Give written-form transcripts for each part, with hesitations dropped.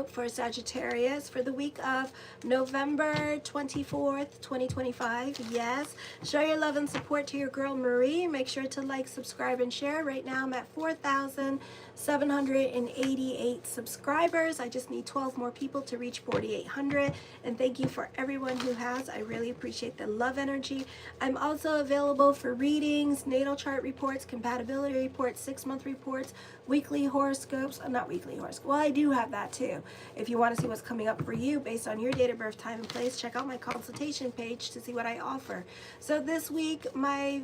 horoscope for Sagittarius for the week of November 24th, 2025. Yes, show your love and support to your girl Marie. Make sure to like, subscribe, and share. Right now I'm at 4,788 subscribers. I just need 12 more people to reach 4,800. And thank you for everyone who has. I really appreciate the love energy. I'm also available for readings, natal chart reports, compatibility reports, 6-month reports, weekly horoscopes. Not weekly horoscopes. Well, I do have that too. If you want to see what's coming up for you based on your date of birth, time, and place, check out my consultation page to see what I offer. So this week, my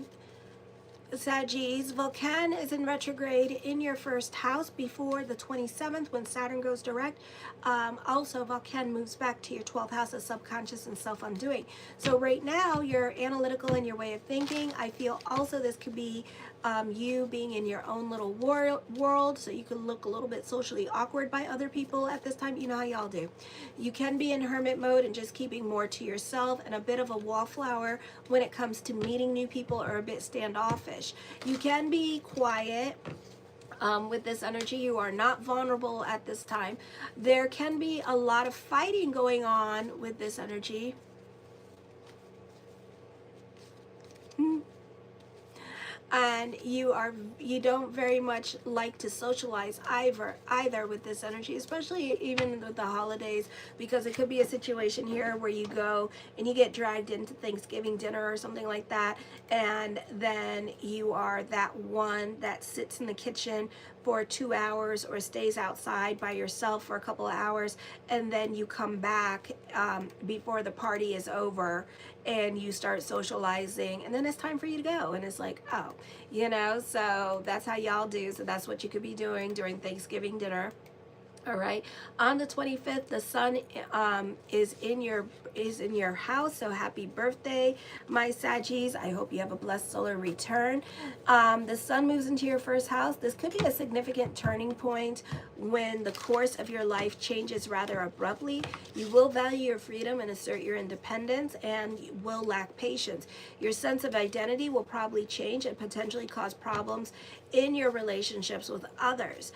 Saggies, Vulcan is in retrograde in your first house before the 27th when Saturn goes direct. Also, Vulcan moves back to your 12th house of subconscious and self-undoing. So right now, you're analytical in your way of thinking. I feel also this could be you being in your own little world, so you can look a little bit socially awkward by other people at this time. You know how y'all do. You can be in hermit mode and just keeping more to yourself, and a bit of a wallflower when it comes to meeting new people, or a bit standoffish. You can be quiet. With this energy, you are not vulnerable at this time. There can be a lot of fighting going on with this energy. And you don't very much like to socialize either with this energy, especially even with the holidays, because it could be a situation here where you go and you get dragged into Thanksgiving dinner or something like that, and then you are that one that sits in the kitchen for 2 hours or stays outside by yourself for a couple of hours, and then you come back before the party is over and you start socializing, and then it's time for you to go, and it's like, oh, you know, so that's how y'all do. So that's what you could be doing during Thanksgiving dinner. All right, on the 25th, the sun is in your house, so happy birthday, my Saggies. I hope you have a blessed solar return. The sun moves into your first house. This could be a significant turning point when the course of your life changes rather abruptly. You will value your freedom and assert your independence, and you will lack patience. Your sense of identity will probably change and potentially cause problems in your relationships with others.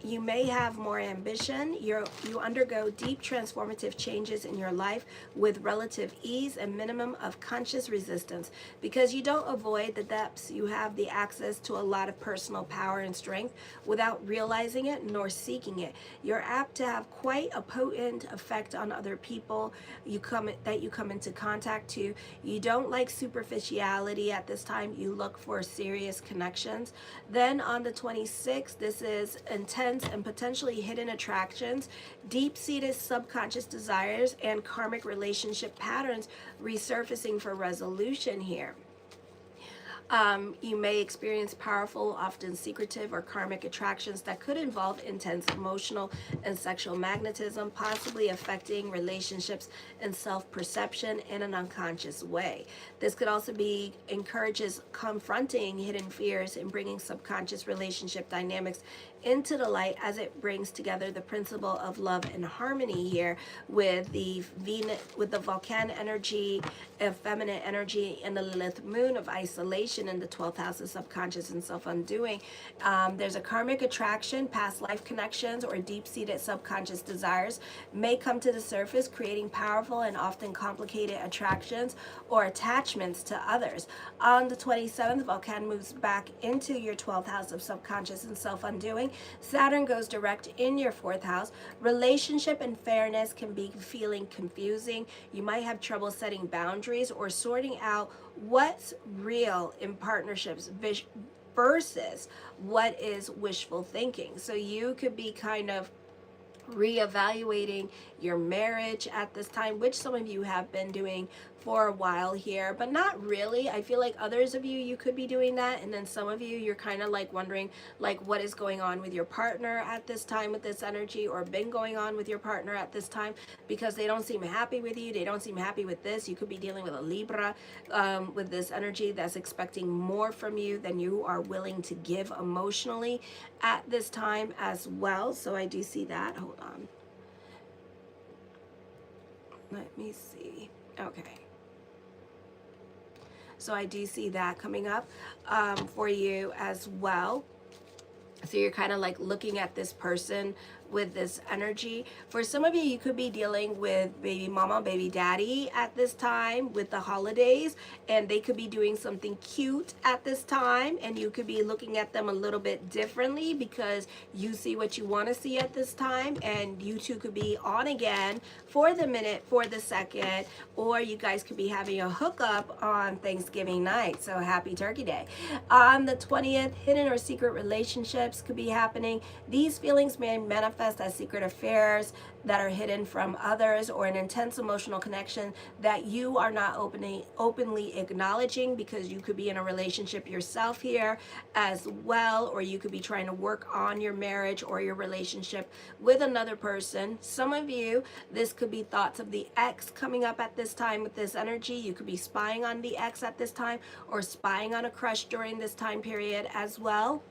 You may have more ambition. You undergo deep transformative changes in your life with relative ease and minimum of conscious resistance. Because you don't avoid the depths, you have the access to a lot of personal power and strength without realizing it nor seeking it. You're apt to have quite a potent effect on other people that you come into contact to. You don't like superficiality at this time. You look for serious connections. Then on the 26th, this is intense and potentially hidden attractions, deep-seated subconscious desires, and karmic relationship patterns resurfacing for resolution here. You may experience powerful, often secretive or karmic attractions that could involve intense emotional and sexual magnetism, possibly affecting relationships and self-perception in an unconscious way. This could also encourages confronting hidden fears and bringing subconscious relationship dynamics into the light, as it brings together the principle of love and harmony here with the Vulcan energy, feminine energy, and the Lilith moon of isolation in the 12th house of subconscious and self-undoing. There's a karmic attraction, past life connections, or deep-seated subconscious desires may come to the surface, creating powerful and often complicated attractions or attachments to others. On the 27th, Vulcan moves back into your 12th house of subconscious and self-undoing. Saturn goes direct in your 4th house. Relationship and fairness can be feeling confusing. You might have trouble setting boundaries or sorting out what's real in partnerships versus what is wishful thinking. So you could be kind of reevaluating your marriage at this time, which some of you have been doing for a while here, but not really. I feel like others of you could be doing that, and then some of you're kind of like wondering like what is going on with your partner at this time with this energy, or been going on with your partner at this time, because they don't seem happy with you, they don't seem happy with this. You could be dealing with a Libra with this energy that's expecting more from you than you are willing to give emotionally at this time as well. So I do see that. Hold on, let me see. Okay, so I do see that coming up for you as well. So you're kind of like looking at this person with this energy. For some of you, you could be dealing with baby mama, baby daddy at this time with the holidays, and they could be doing something cute at this time, and you could be looking at them a little bit differently because you see what you want to see at this time, and you two could be on again for the minute, for the second, or you guys could be having a hookup on Thanksgiving night. So happy Turkey Day. On the 20th, hidden or secret relationships could be happening. These feelings may manifest as secret affairs that are hidden from others, or an intense emotional connection that you are not openly acknowledging, because you could be in a relationship yourself here as well, or you could be trying to work on your marriage or your relationship with another person. Some of you, this could be thoughts of the ex coming up at this time with this energy. You could be spying on the ex at this time, or spying on a crush during this time period as well.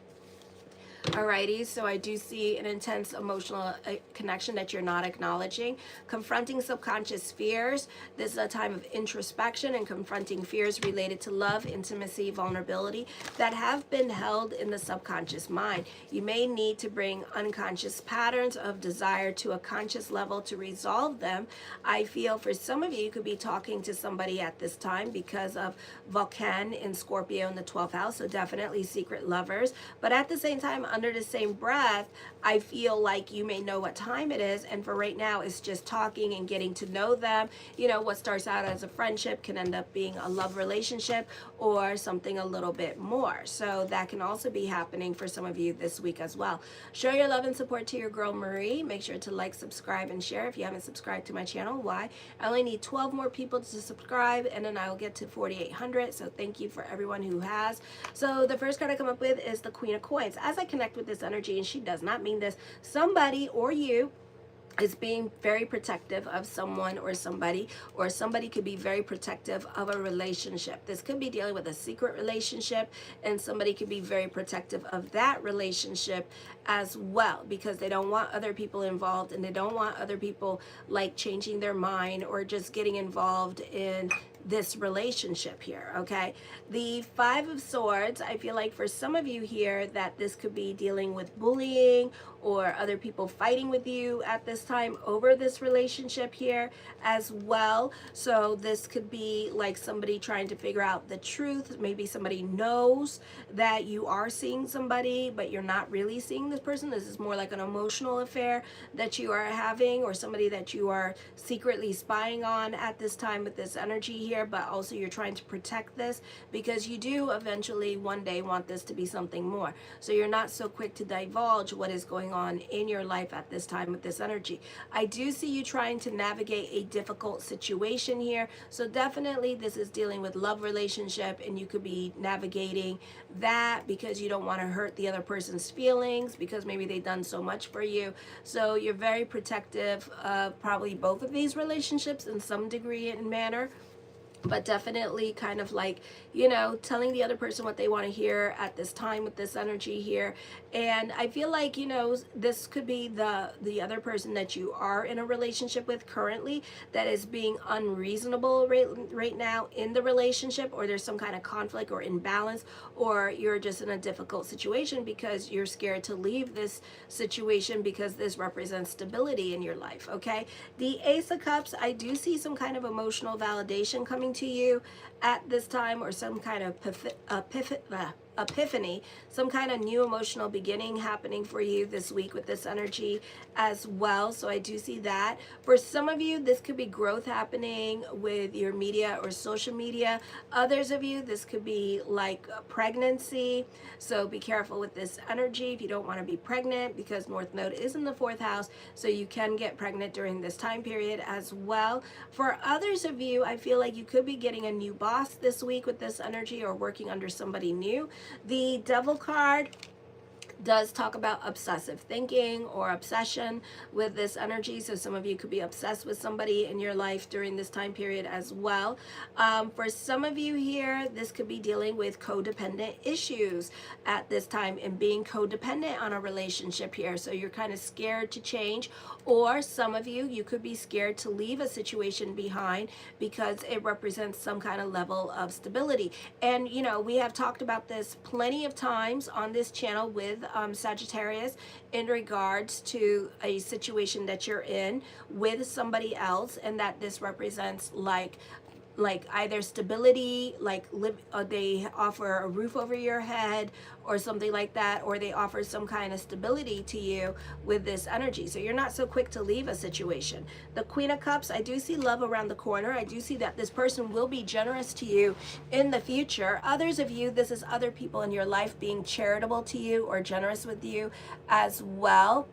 Alrighty, so I do see an intense emotional connection that you're not acknowledging. Confronting subconscious fears. This is a time of introspection and confronting fears related to love, intimacy, vulnerability that have been held in the subconscious mind. You may need to bring unconscious patterns of desire to a conscious level to resolve them. I feel for some of you, you could be talking to somebody at this time because of Vulcan in Scorpio in the 12th house, so definitely secret lovers. But at the same time, under the same breath, I feel like you may know what time it is, and for right now it's just talking and getting to know them. You know, what starts out as a friendship can end up being a love relationship or something a little bit more. So that can also be happening for some of you this week as well. Show your love and support to your girl Marie. Make sure to like, subscribe, and share if you haven't subscribed to my channel. Why? I only need 12 more people to subscribe, and then I will get to 4,800. So thank you for everyone who has. So the first card I come up with is the Queen of Coins. As I connect with this energy, and she does not mean this, somebody or you is being very protective of someone or somebody could be very protective of a relationship. This could be dealing with a secret relationship, and somebody could be very protective of that relationship as well, because they don't want other people involved, and they don't want other people like changing their mind or just getting involved in this relationship here. Okay, the Five of Swords, I feel like for some of you here that this could be dealing with bullying or other people fighting with you at this time over this relationship here as well. So this could be like somebody trying to figure out the truth. Maybe somebody knows that you are seeing somebody, but you're not really seeing this person. This is more like an emotional affair that you are having, or somebody that you are secretly spying on at this time with this energy here. But also you're trying to protect this because you do eventually one day want this to be something more. So you're not so quick to divulge what is going on in your life at this time with this energy. I do see you trying to navigate a difficult situation here. So definitely this is dealing with love relationship, and you could be navigating that because you don't want to hurt the other person's feelings, because maybe they've done so much for you. So you're very protective of probably both of these relationships in some degree and manner. But definitely kind of like, you know, telling the other person what they want to hear at this time with this energy here. And I feel like, you know, this could be the other person that you are in a relationship with currently that is being unreasonable right now in the relationship, or there's some kind of conflict or imbalance, or you're just in a difficult situation because you're scared to leave this situation because this represents stability in your life. Okay, the Ace of Cups, I do see some kind of emotional validation coming to you at this time, or some kind of epiphany, some kind of new emotional beginning happening for you this week with this energy as well. So I do see that. For some of you, this could be growth happening with your media or social media. Others of you, this could be like a pregnancy. So be careful with this energy if you don't want to be pregnant, because North Node is in the 4th house. So you can get pregnant during this time period as well. For others of you, I feel like you could be getting a new boss this week with this energy, or working under somebody new. The Devil card does talk about obsessive thinking or obsession with this energy. So some of you could be obsessed with somebody in your life during this time period as well. For some of you here, this could be dealing with codependent issues at this time, and being codependent on a relationship here. So you're kind of scared to change, or some of you, you could be scared to leave a situation behind because it represents some kind of level of stability. And you know, we have talked about this plenty of times on this channel with Sagittarius in regards to a situation that you're in with somebody else, and that this represents like either stability, like they offer a roof over your head or something like that, or they offer some kind of stability to you with this energy. So you're not so quick to leave a situation. The Queen of Cups, I do see love around the corner. I do see that this person will be generous to you in the future. Others of you, this is other people in your life being charitable to you or generous with you as well.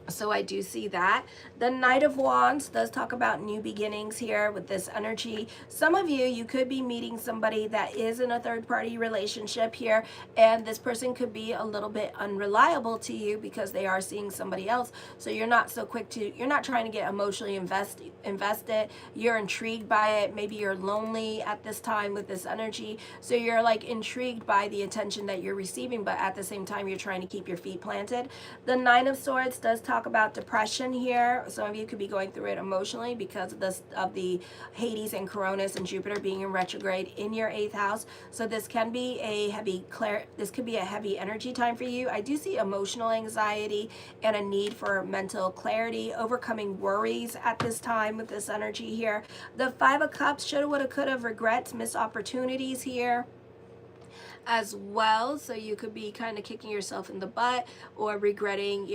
So I do see that. The Knight of Wands does talk about new beginnings here with this energy. Some of you could be meeting somebody that is in a third-party relationship here, and this person could be a little bit unreliable to you because they are seeing somebody else. So you're not so quick to, you're not trying to get emotionally invested. You're intrigued by it. Maybe you're lonely at this time with this energy. So you're like intrigued by the attention that you're receiving, but at the same time, you're trying to keep your feet planted. The Nine of Swords does talk about depression here. Some of you could be going through it emotionally because of the Hades and Cronus and Jupiter being in retrograde in your 8th house. So this can be a heavy energy time for you. I do see emotional anxiety and a need for mental clarity, overcoming worries at this time with this energy here. The Five of Cups, shoulda, woulda, coulda, regrets, missed opportunities here as well. So you could be kind of kicking yourself in the butt or regretting,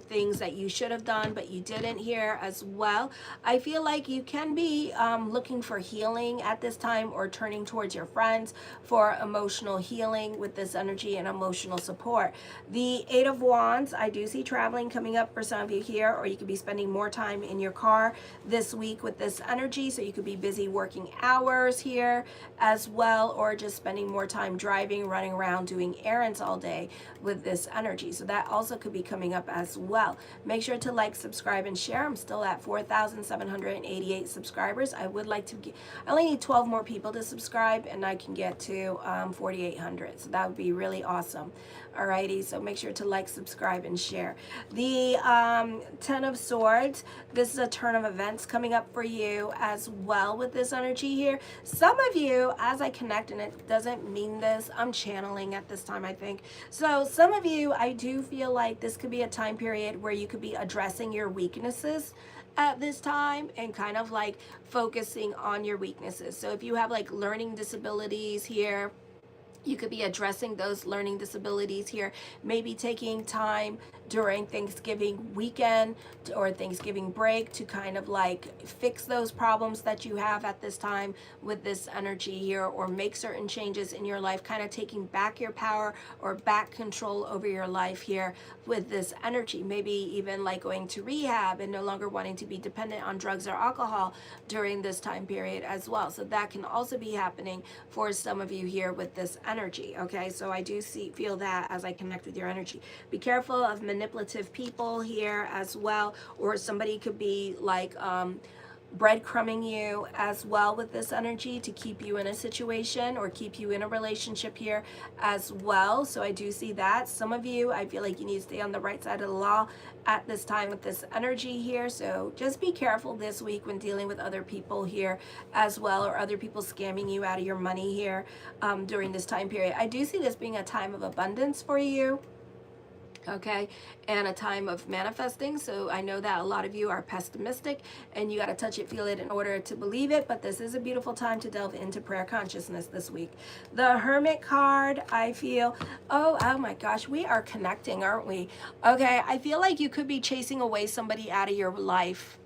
things that you should have done but you didn't here as well. I feel like you can be looking for healing at this time, or turning towards your friends for emotional healing with this energy and emotional support. The Eight of Wands, I do see traveling coming up for some of you here, or you could be spending more time in your car this week with this energy. So you could be busy working hours here as well, or just spending more time driving, running around, doing errands all day with this energy. So that also could be coming up as well. Make sure to like, subscribe, and share. I'm still at 4,788 subscribers. I would like to I only need 12 more people to subscribe, and I can get to 4,800. So that would be really awesome. Alrighty, so make sure to like, subscribe, and share. The Ten of Swords, this is a turn of events coming up for you as well with this energy here. Some of you, as I connect, and it doesn't mean this, I'm channeling at this time, I think. So some of you, I do feel like this could be a time period where you could be addressing your weaknesses at this time and kind of like focusing on your weaknesses. So if you have like learning disabilities here, you could be addressing those learning disabilities here, maybe taking time during Thanksgiving weekend or Thanksgiving break to kind of like fix those problems that you have at this time with this energy here, or make certain changes in your life, kind of taking back your power or back control over your life here with this energy. Maybe even like going to rehab and no longer wanting to be dependent on drugs or alcohol during this time period as well. So that can also be happening for some of you here with this energy. Okay, so I do feel that as I connect with your energy. Be careful of manipulative people here as well, or somebody could be like breadcrumbing you as well with this energy to keep you in a situation or keep you in a relationship here as well. So I do see that. Some of you, I feel like you need to stay on the right side of the law at this time with this energy here. So just be careful this week when dealing with other people here as well, or other people scamming you out of your money here during this time period. I do see this being a time of abundance for you. Okay, and a time of manifesting. So I know that a lot of you are pessimistic and you got to touch it, feel it in order to believe it, but this is a beautiful time to delve into prayer consciousness this week. The Hermit card, I feel, oh my gosh, we are connecting, aren't we? Okay, I feel like you could be chasing away somebody out of your life.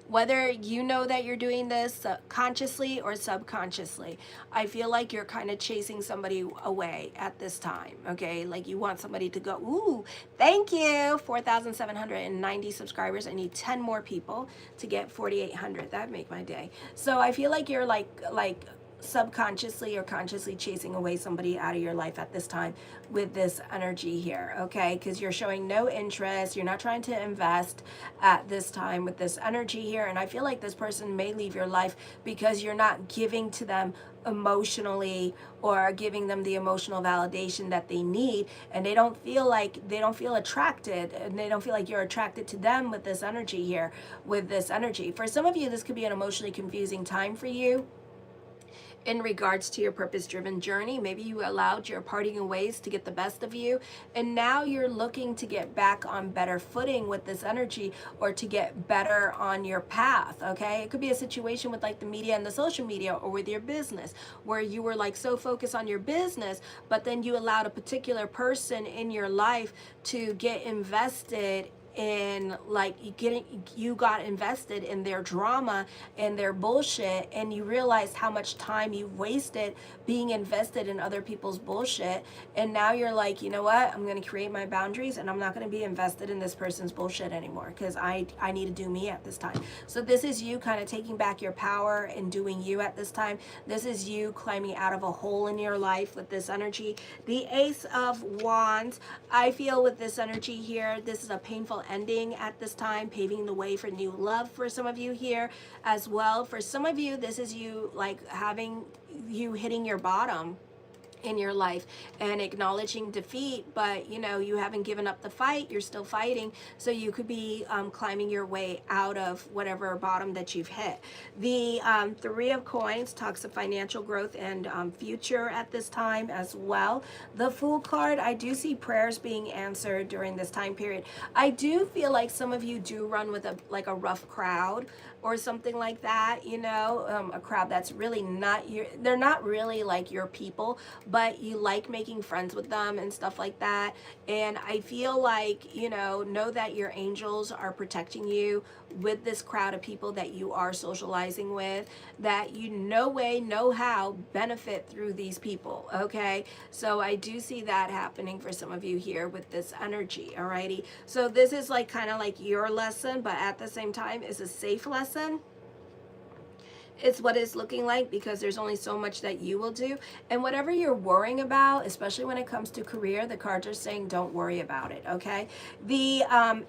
Whether you know that you're doing this consciously or subconsciously, I feel like you're kind of chasing somebody away at this time, okay? Like you want somebody to go, ooh, thank you, 4,790 subscribers. I need 10 more people to get 4,800. That'd make my day. So I feel like you're like subconsciously or consciously chasing away somebody out of your life at this time with this energy here, okay? Because you're showing no interest, you're not trying to invest at this time with this energy here, and I feel like this person may leave your life because you're not giving to them emotionally or giving them the emotional validation that they need, and they don't feel attracted, and they don't feel like you're attracted to them with this energy here, with this energy. For some of you, this could be an emotionally confusing time for you. in regards to your purpose-driven journey. Maybe you allowed your parting ways to get the best of you, and now you're looking to get back on better footing with this energy, or to get better on your path. Okay, it could be a situation with like the media and the social media, or with your business, where you were like so focused on your business, but then you allowed a particular person in your life to get invested in, like, you got invested in their drama and their bullshit, and you realized how much time you've wasted being invested in other people's bullshit, and now you're like, you know what, I'm going to create my boundaries, and I'm not going to be invested in this person's bullshit anymore, because I need to do me at this time. So this is you kind of taking back your power and doing you at this time. This is you climbing out of a hole in your life with this energy. The Ace of Wands, I feel with this energy here, this is a painful ending at this time, paving the way for new love for some of you here as well. For some of you, this is you like hitting your bottom in your life and acknowledging defeat, but you know, you haven't given up the fight, you're still fighting, so you could be climbing your way out of whatever bottom that you've hit. The Three of Coins talks of financial growth and future at this time as well. The Fool card, I do see prayers being answered during this time period. I do feel like some of you do run with a rough crowd or something like that, you know, a crowd that's really not your, they're not really like your people, but you like making friends with them and stuff like that. And I feel like, you know that your angels are protecting you with this crowd of people that you are socializing with, that you no way, no how benefit through these people, okay? So I do see that happening for some of you here with this energy, alrighty? So this is like kind of like your lesson, but at the same time is a safe lesson. It's what it's looking like, because there's only so much that you will do, and whatever you're worrying about, especially when it comes to career, the cards are saying don't worry about it, okay? The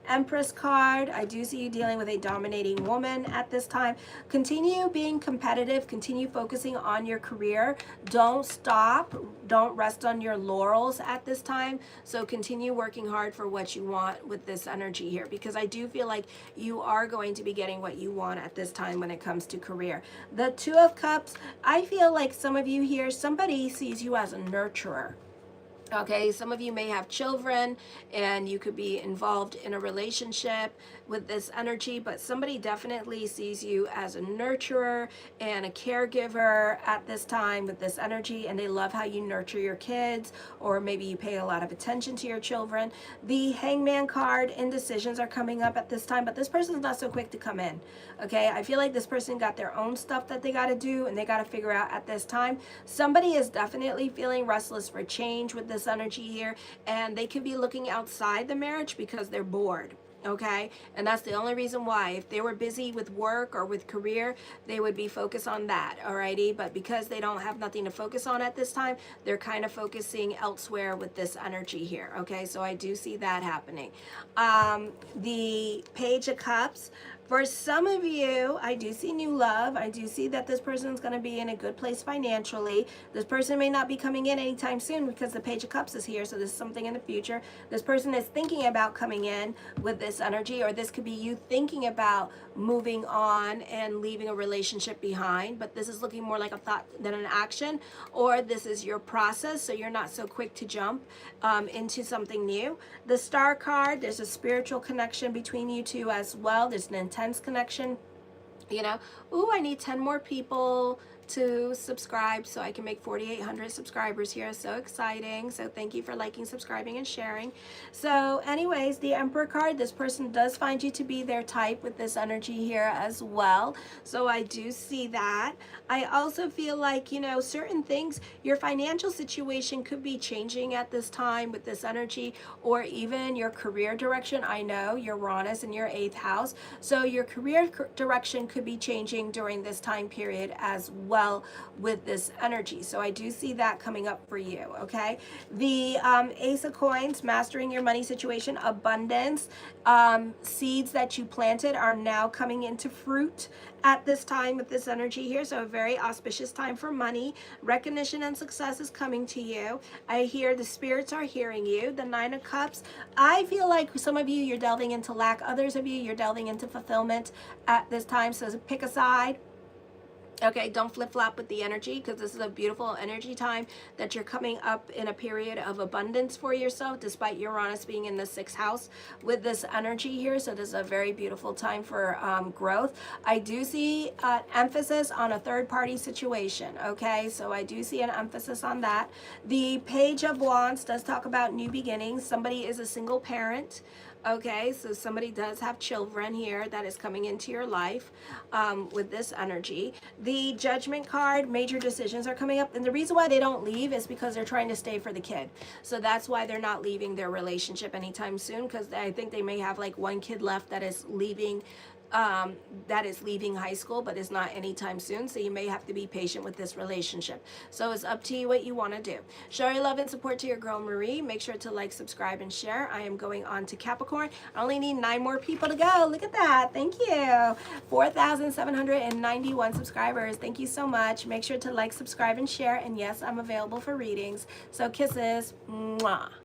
Empress card, I do see you dealing with a dominating woman at this time. Continue being competitive, continue focusing on your career, don't stop, don't rest on your laurels at this time. So continue working hard for what you want with this energy here, because I do feel like you are going to be getting what you want at this time when it comes to career. The Two of Cups, I feel like some of you here, somebody sees you as a nurturer. Okay, some of you may have children and you could be involved in a relationship with this energy, but somebody definitely sees you as a nurturer and a caregiver at this time with this energy, and they love how you nurture your kids, or maybe you pay a lot of attention to your children. The Hangman card, indecisions are coming up at this time, but this person's not so quick to come in. Okay, I feel like this person got their own stuff that they got to do and they got to figure out at this time. Somebody is definitely feeling restless for change with this energy here, and they could be looking outside the marriage because they're bored. Okay, and that's the only reason why. If they were busy with work or with career, they would be focused on that, alrighty? But because they don't have nothing to focus on at this time, they're kind of focusing elsewhere with this energy here, okay? So I do see that happening. The Page of Cups, for some of you, I do see new love. I do see that this person is going to be in a good place financially. This person may not be coming in anytime soon because the Page of Cups is here, so there's something in the future. This person is thinking about coming in with this energy, or this could be you thinking about moving on and leaving a relationship behind, but this is looking more like a thought than an action, or this is your process, so you're not so quick to jump into something new. The Star card, there's a spiritual connection between you two as well. There's an intense connection, you know. Ooh, I need 10 more people to subscribe so I can make 4,800 subscribers here. So exciting. So thank you for liking, subscribing, and sharing. So anyways, the Emperor card, this person does find you to be their type with this energy here as well. So I do see that. I also feel like, you know, certain things, your financial situation could be changing at this time with this energy, or even your career direction. I know Uranus in your 8th house, so your career direction could be changing during this time period as well with this energy. So I do see that coming up for you, okay? The Ace of Coins, mastering your money situation, abundance, seeds that you planted are now coming into fruit at this time with this energy here. So a very auspicious time for money. Recognition and success is coming to you. I hear the spirits are hearing you. The Nine of Cups, I feel like some of you, you're delving into lack. Others of you, you're delving into fulfillment at this time. So pick a side. Okay, don't flip-flop with the energy, because this is a beautiful energy time that you're coming up in a period of abundance for yourself, despite Uranus being in the 6th house with this energy here. So this is a very beautiful time for growth. I do see emphasis on a third-party situation, okay? So I do see an emphasis on that. The Page of Wands does talk about new beginnings. Somebody is a single parent. Okay, so somebody does have children here that is coming into your life with this energy. The Judgment card, major decisions are coming up. And the reason why they don't leave is because they're trying to stay for the kid. So that's why they're not leaving their relationship anytime soon, because I think they may have like one kid left that is leaving high school, but is not anytime soon. So you may have to be patient with this relationship. So it's up to you what you want to do. Show your love and support to your girl Marie. Make sure to like, subscribe, and share. I am going on to Capricorn. I only need 9 more people to go. Look at that. Thank you. 4,791 subscribers. Thank you so much. Make sure to like, subscribe, and share. And yes, I'm available for readings. So kisses. Mwah.